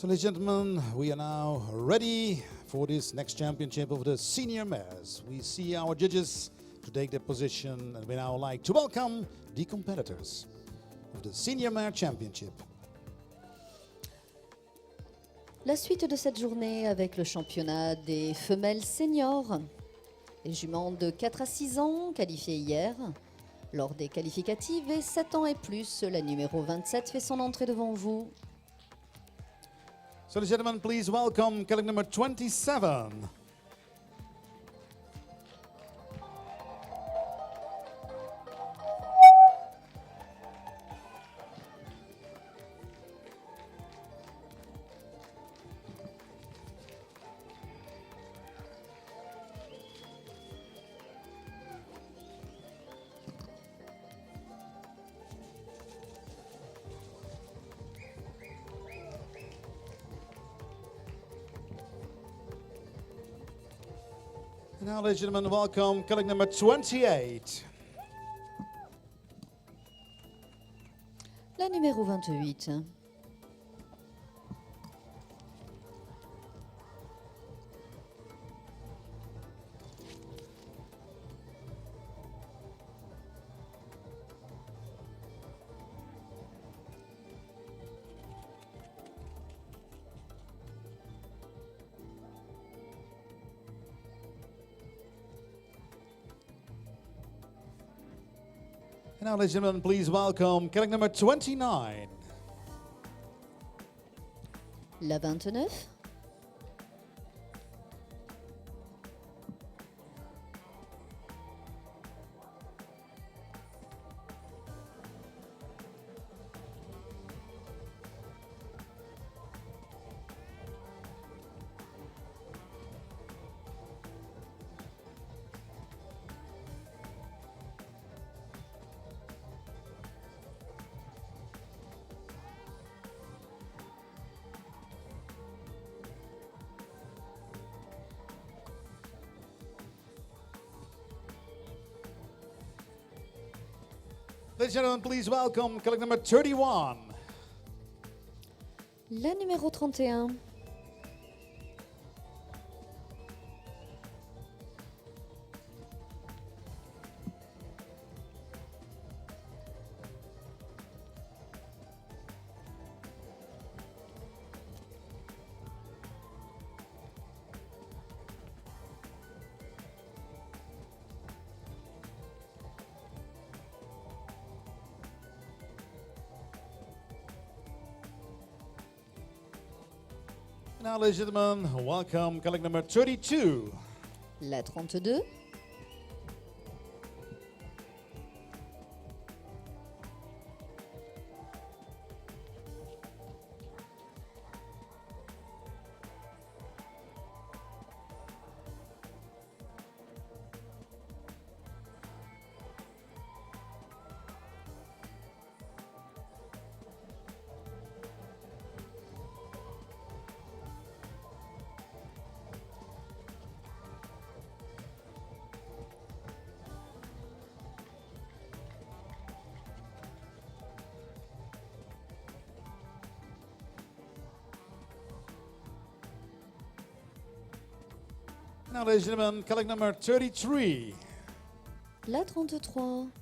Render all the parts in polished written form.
So, ladies and gentlemen, we are now ready for this next championship of the senior mares. We see our judges to take their position, and we now like to welcome the competitors of the senior mare championship. La suite de cette journée avec le championnat des femelles seniors. Les juments de 4 à 6 ans qualifiées hier. Lors des qualificatives et 7 ans et plus, la numéro 27 fait son entrée devant vous. So, ladies and gentlemen, please welcome colleague number 27. Now, ladies and gentlemen, welcome colleague number 28. La numéro 28. Now, ladies and gentlemen, please welcome colleague number 29. La 29. Ladies and gentlemen, please welcome colleague number 31. La numéro 31. Now, ladies and gentlemen, welcome colleague number 32. La 32. Now, ladies and gentlemen, colleague number 33. La 33.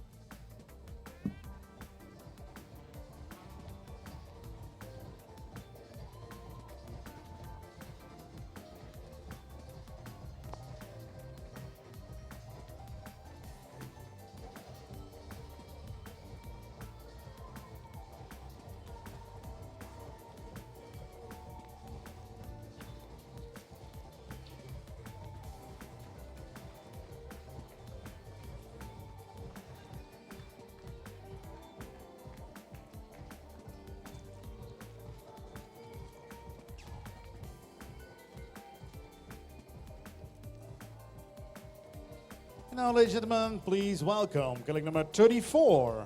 Now, ladies and gentlemen, please welcome colleague number 34.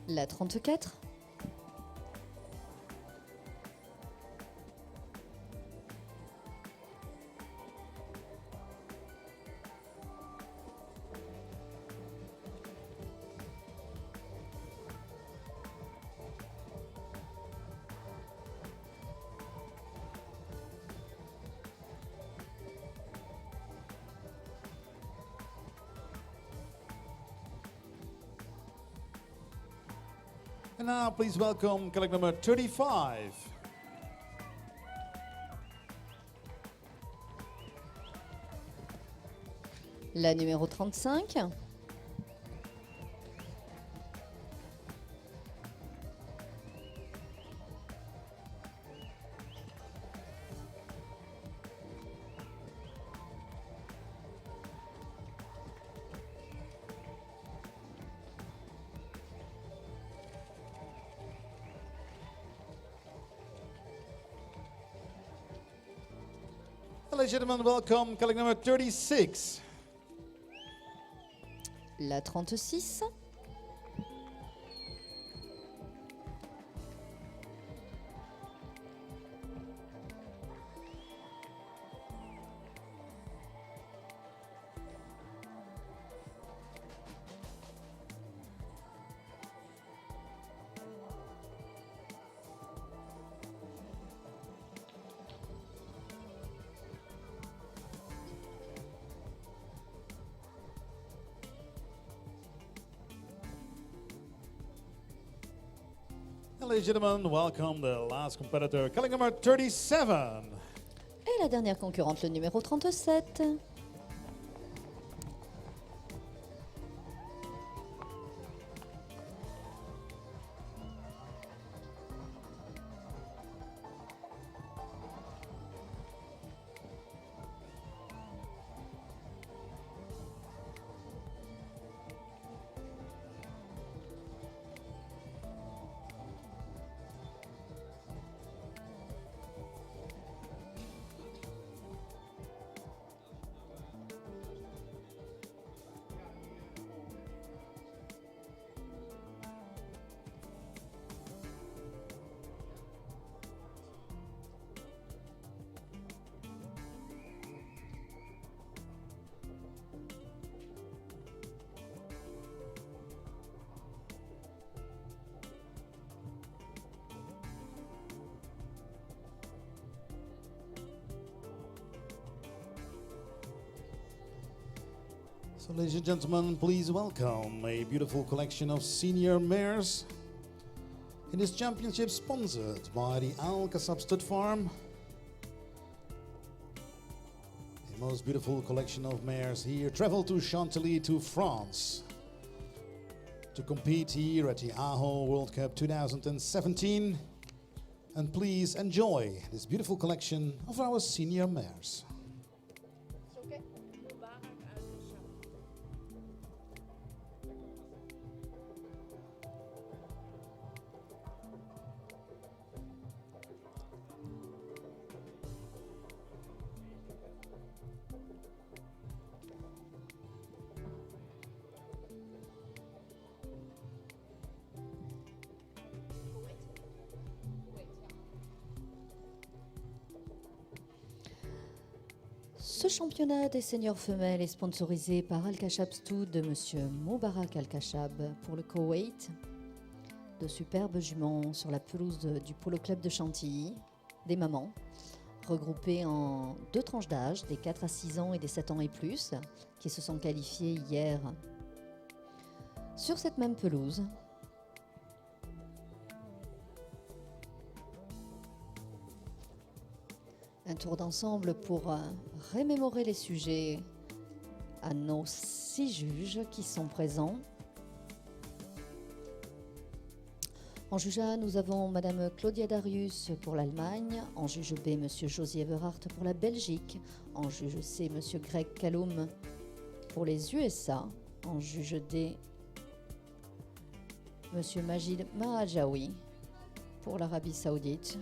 La 34. And now please welcome collect number 35. La numéro 35. Ladies and gentlemen, welcome collect number 36. La 36. Ladies and gentlemen, welcome the last competitor, collect number 37. Et la dernière concurrente, le numéro 37. So, ladies and gentlemen, please welcome a beautiful collection of senior mares. In this championship sponsored by the Al Kasab Stud Farm. A most beautiful collection of mares here travel to Chantilly to France to compete here at the Aho World Cup 2017. And please enjoy this beautiful collection of our senior mares. Ce championnat des seniors femelles est sponsorisé par Al-Khashab Stud de Monsieur Moubarak Al-Khashab pour le Koweït. De superbes juments sur la pelouse du Polo Club de Chantilly, des mamans, regroupées en deux tranches d'âge, des 4 à 6 ans et des 7 ans et plus, qui se sont qualifiées hier sur cette même pelouse. Un tour d'ensemble pour remémorer les sujets à nos 6 juges qui sont présents. En juge A, nous avons Madame Claudia Darius pour l'Allemagne. En juge B, Monsieur Josie Everhart pour la Belgique. En juge C, Monsieur Greg Callum pour les USA. En juge D, Monsieur Majid Mahajaoui pour l'Arabie Saoudite.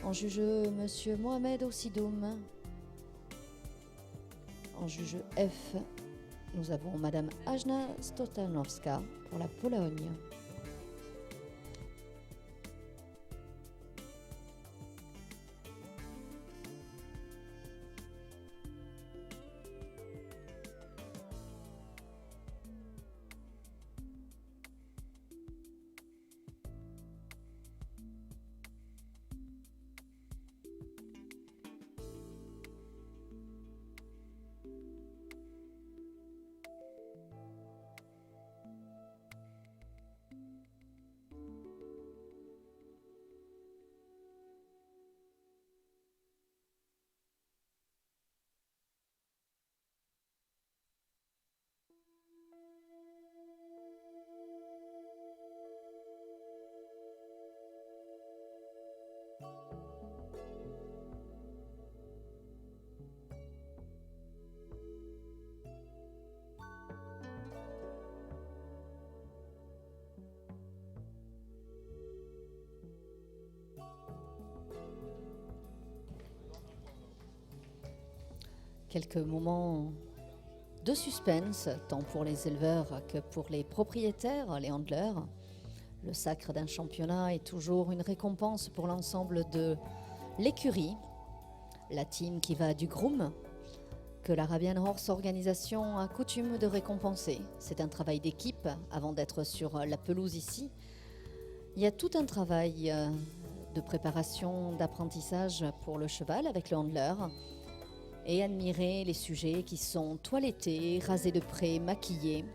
En juge E, Monsieur Mohamed Osidoum. En juge F, nous avons Madame Ajna Stotanowska pour la Pologne. Quelques moments de suspense, tant pour les éleveurs que pour les propriétaires, les handlers. Le sacre d'un championnat est toujours une récompense pour l'ensemble de l'écurie, la team qui va du groom, que l'Arabian Horse Organisation a coutume de récompenser. C'est un travail d'équipe avant d'être sur la pelouse ici. Il y a tout un travail de préparation, d'apprentissage pour le cheval avec le handler et admirer les sujets qui sont toilettés, rasés de près, maquillés.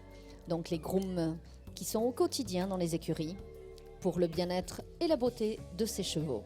Donc les grooms qui sont au quotidien dans les écuries pour le bien-être et la beauté de ces chevaux.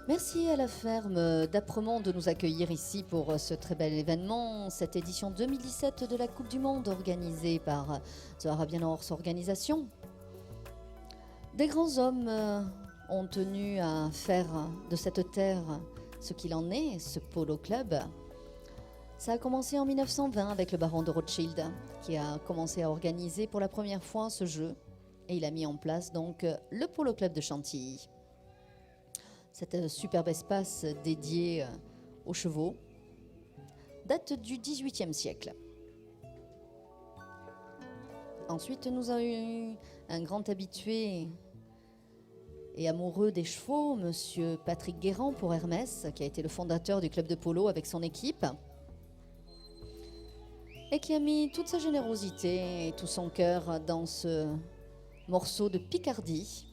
Merci à la ferme d'Apremont de nous accueillir ici pour ce très bel événement, cette édition 2017 de la Coupe du Monde organisée par The Arabian Horse Organisation. Des grands hommes ont tenu à faire de cette terre ce qu'il en est, ce polo club. Ça a commencé en 1920 avec le baron de Rothschild qui a commencé à organiser pour la première fois ce jeu et il a mis en place donc le polo club de Chantilly. Cet superbe espace dédié aux chevaux date du XVIIIe siècle. Ensuite, nous avons eu un grand habitué et amoureux des chevaux, Monsieur Patrick Guérand pour Hermès, qui a été le fondateur du club de polo avec son équipe et qui a mis toute sa générosité et tout son cœur dans ce morceau de Picardie.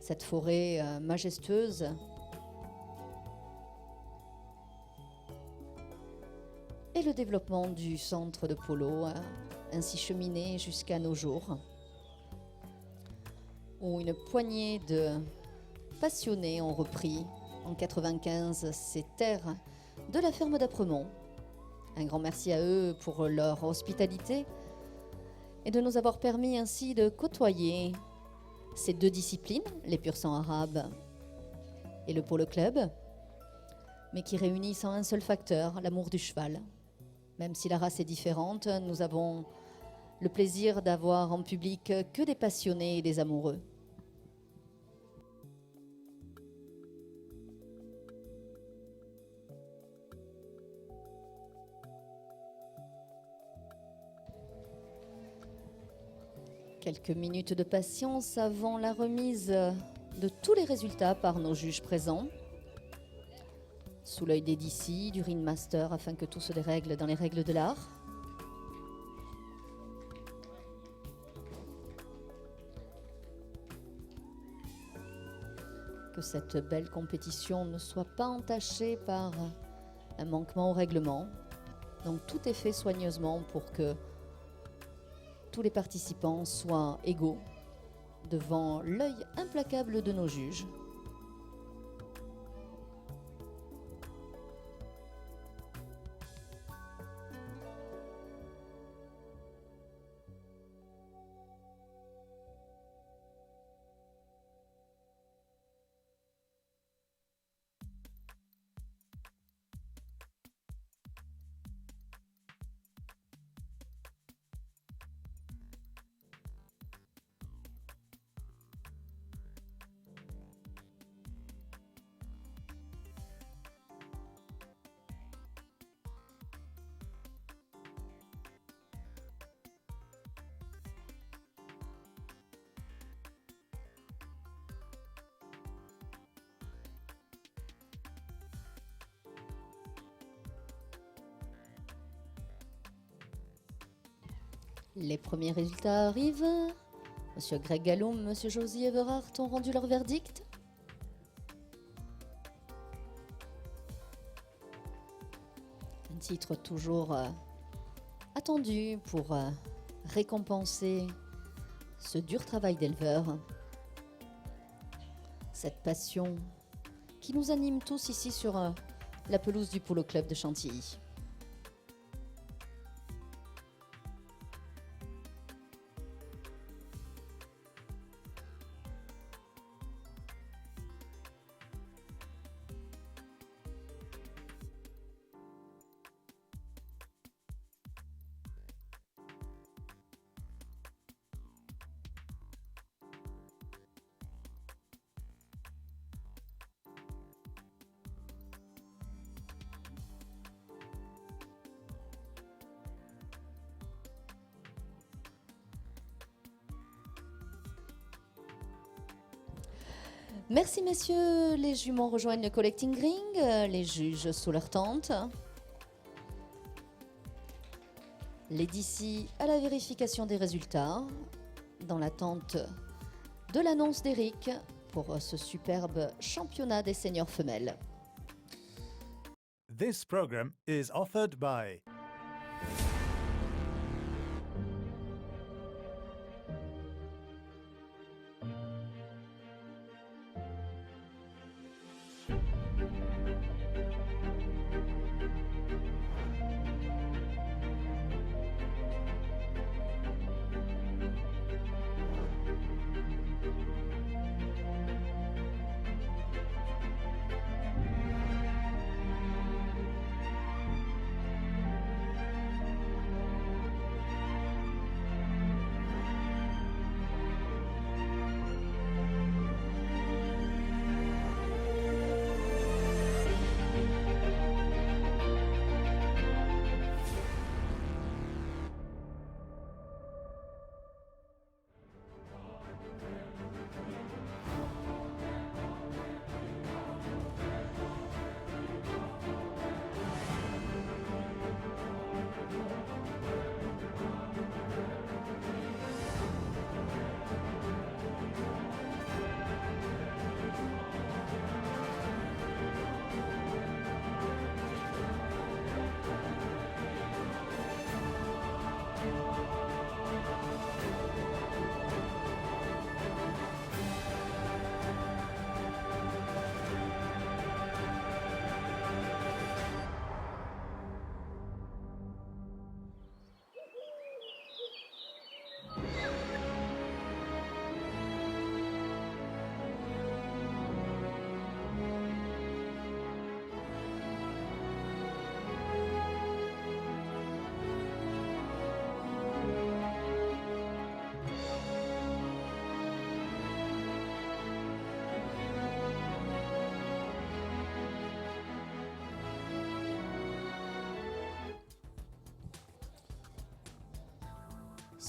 Cette forêt majestueuse et le développement du centre de polo ainsi cheminé jusqu'à nos jours où une poignée de passionnés ont repris en 1995 ces terres de la ferme d'Apremont. Un grand merci à eux pour leur hospitalité et de nous avoir permis ainsi de côtoyer ces deux disciplines, les pur sang arabes et le polo club, mais qui réunissent en un seul facteur, l'amour du cheval. Même si la race est différente, nous avons le plaisir d'avoir en public que des passionnés et des amoureux. Quelques minutes de patience avant la remise de tous les résultats par nos juges présents, sous l'œil des DC, du ringmaster, afin que tout se dérègle dans les règles de l'art. Que cette belle compétition ne soit pas entachée par un manquement au règlement. Donc tout est fait soigneusement pour que tous les participants soient égaux devant l'œil implacable de nos juges. Les premiers résultats arrivent. Monsieur Greg Galloum, Monsieur Josie Everard ont rendu leur verdict. Un titre toujours attendu pour récompenser ce dur travail d'éleveur, cette passion qui nous anime tous ici sur la pelouse du Polo Club de Chantilly. Merci messieurs, les juments rejoignent le collecting ring, les juges sous leur tente. Les DC à la vérification des résultats, dans l'attente de l'annonce d'Eric pour ce superbe championnat des seniors femelles. This program is offered by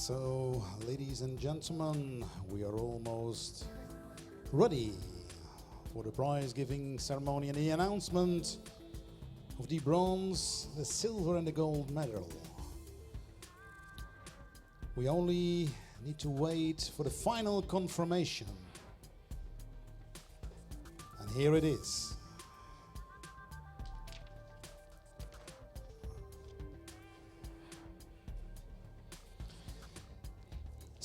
So, ladies and gentlemen, we are almost ready for the prize-giving ceremony and the announcement of the bronze, the silver and the gold medal. We only need to wait for the final confirmation. And here it is.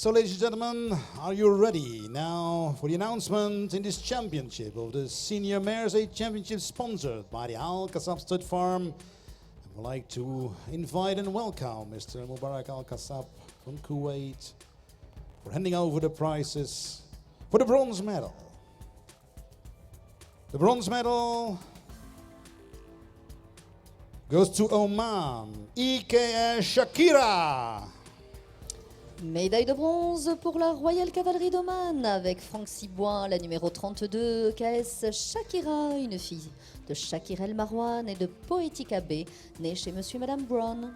So, ladies and gentlemen, are you ready now for the announcement in this championship of the Senior Mares 8 Championship sponsored by the Al Qassab Stud Farm? I would like to invite and welcome Mr. Mubarak Al Qassab from Kuwait for handing over the prizes for the bronze medal. The bronze medal goes to Oman, IKS Shakira. Médaille de bronze pour la Royal Cavalerie d'Oman avec Franck Sibois, la numéro 32, KS Shakira, une fille de Shakir El Marwan et de Poetica B, née chez Monsieur et Madame Brown.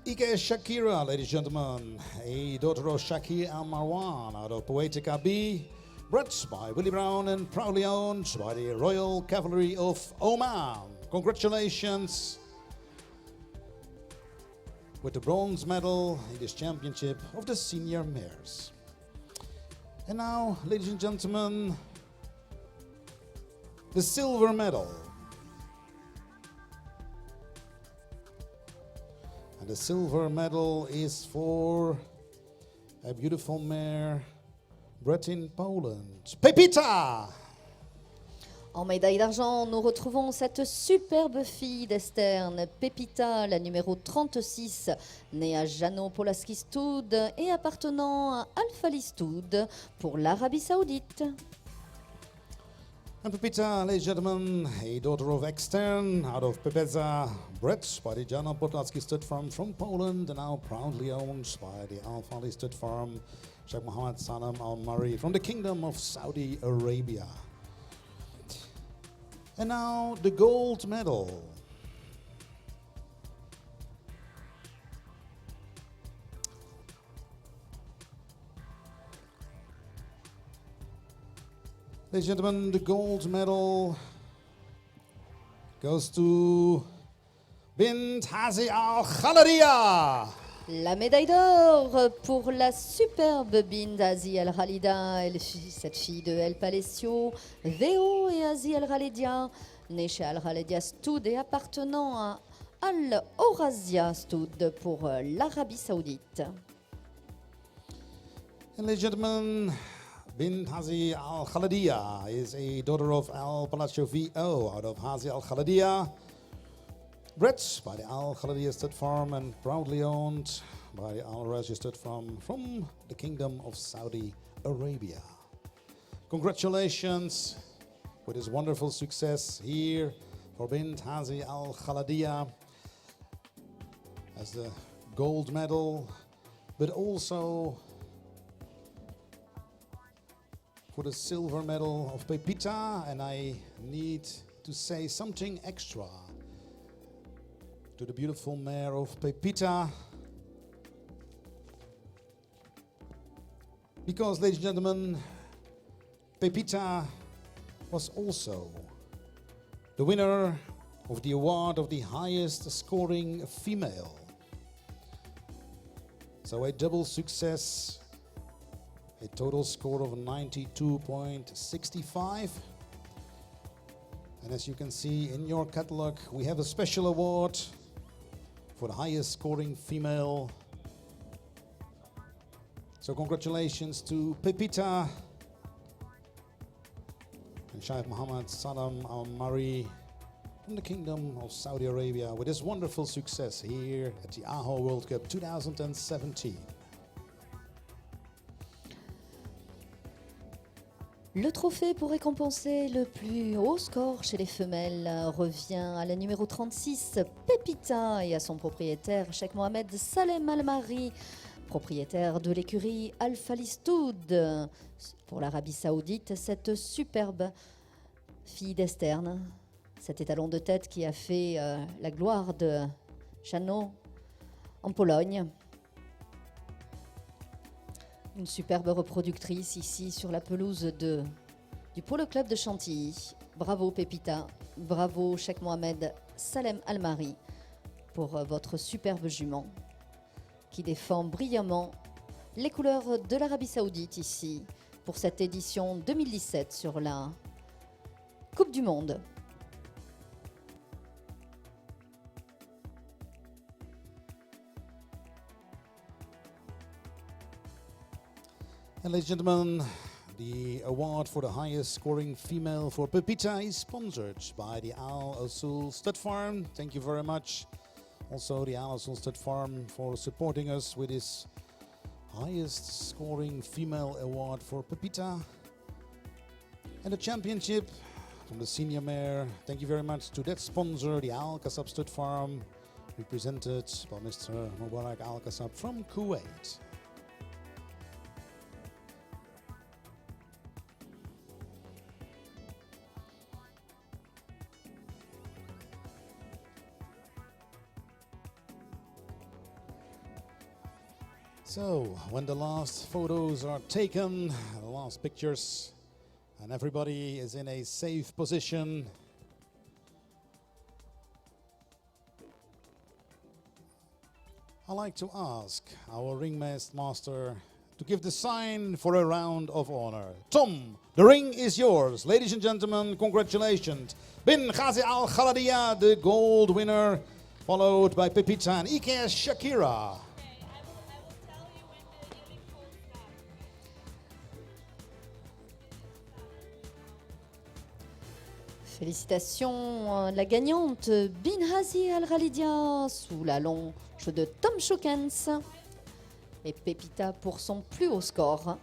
IKS Shakira, ladies and gentlemen, a daughter of Shakir El Marwan out of Poetica B, bred by Willie Brown and proudly owned by the Royal Cavalry of Oman. Congratulations with the bronze medal in this championship of the senior mares. And now, ladies and gentlemen, the silver medal. And The silver medal is for a beautiful mare bred in Poland. Pepita! En médaille d'argent, nous retrouvons cette superbe fille d'Esterne, Pepita, la numéro 36, née à Jano Polaski Stud et appartenant à Alfali Stud pour l'Arabie Saoudite. And Pepita, ladies and gentlemen, a daughter of Extern out of Pepeza, bred by the Jano Podlaski Stud Farm from Poland and now proudly owned by the Al Fali Stud Farm, Sheikh Mohammed Salam Al Mari from the Kingdom of Saudi Arabia. And now the gold medal. Ladies and gentlemen, the gold medal goes to Bint Hazi Al Khaladia. La médaille d'or pour la superbe Bint Azi Al Khalida, cette fille de El Palesio, Veo et Azi Al Khalidia, née chez Al Khalidia Stud et appartenant à Al Orazia Stud pour l'Arabie Saoudite. And ladies and gentlemen, Bint Hazi Al Khaladia is a daughter of Al Palacio VO out of Hazi Al Khaladia, bred by the Al Khaladia Stud Farm and proudly owned by the Al Razi Stud Farm from the Kingdom of Saudi Arabia. Congratulations with this wonderful success here for Bint Hazi Al Khaladia as the gold medal, but also for the silver medal of Pepita. And I need to say something extra to the beautiful mare of Pepita, because, ladies and gentlemen, Pepita was also the winner of the award of the highest scoring female. So a double success, a total score of 92.65. And as you can see in your catalog, we have a special award for the highest scoring female. So congratulations to Pepita and Sheikh Mohammed Salam Al Mari from the Kingdom of Saudi Arabia with this wonderful success here at the AHO World Cup 2017. Le trophée pour récompenser le plus haut score chez les femelles revient à la numéro 36, Pepita, et à son propriétaire, Sheikh Mohammed Salem Al-Mari, propriétaire de l'écurie Al-Fali Stud. Pour l'Arabie Saoudite, cette superbe fille d'Esterne, cet étalon de tête qui a fait la gloire de Jano en Pologne. Une superbe reproductrice ici sur la pelouse du Polo Club de Chantilly. Bravo Pepita, bravo Sheikh Mohammed Salem Al-Mari pour votre superbe jument qui défend brillamment les couleurs de l'Arabie Saoudite ici pour cette édition 2017 sur la Coupe du Monde. And ladies and gentlemen, the award for the highest scoring female for Pepita is sponsored by the Al Usul Stud Farm. Thank you very much. Also the Al Usul Stud Farm for supporting us with this highest scoring female award for Pepita. And the championship from the senior mare. Thank you very much to that sponsor, the Al Kasab Stud Farm, represented by Mr. Mubarak Al Kasab from Kuwait. So, when the last photos are taken, the last pictures, and everybody is in a safe position, I'd like to ask our ringmaster to give the sign for a round of honor. Tom, the ring is yours. Ladies and gentlemen, congratulations. Bin Ghazi Al Khaladia, the gold winner followed by Pepita and Ike Shakira. Félicitations à la gagnante Binhazi Al-Khalidia sous la longe de Tom Shokens. Et Pepita pour son plus haut score.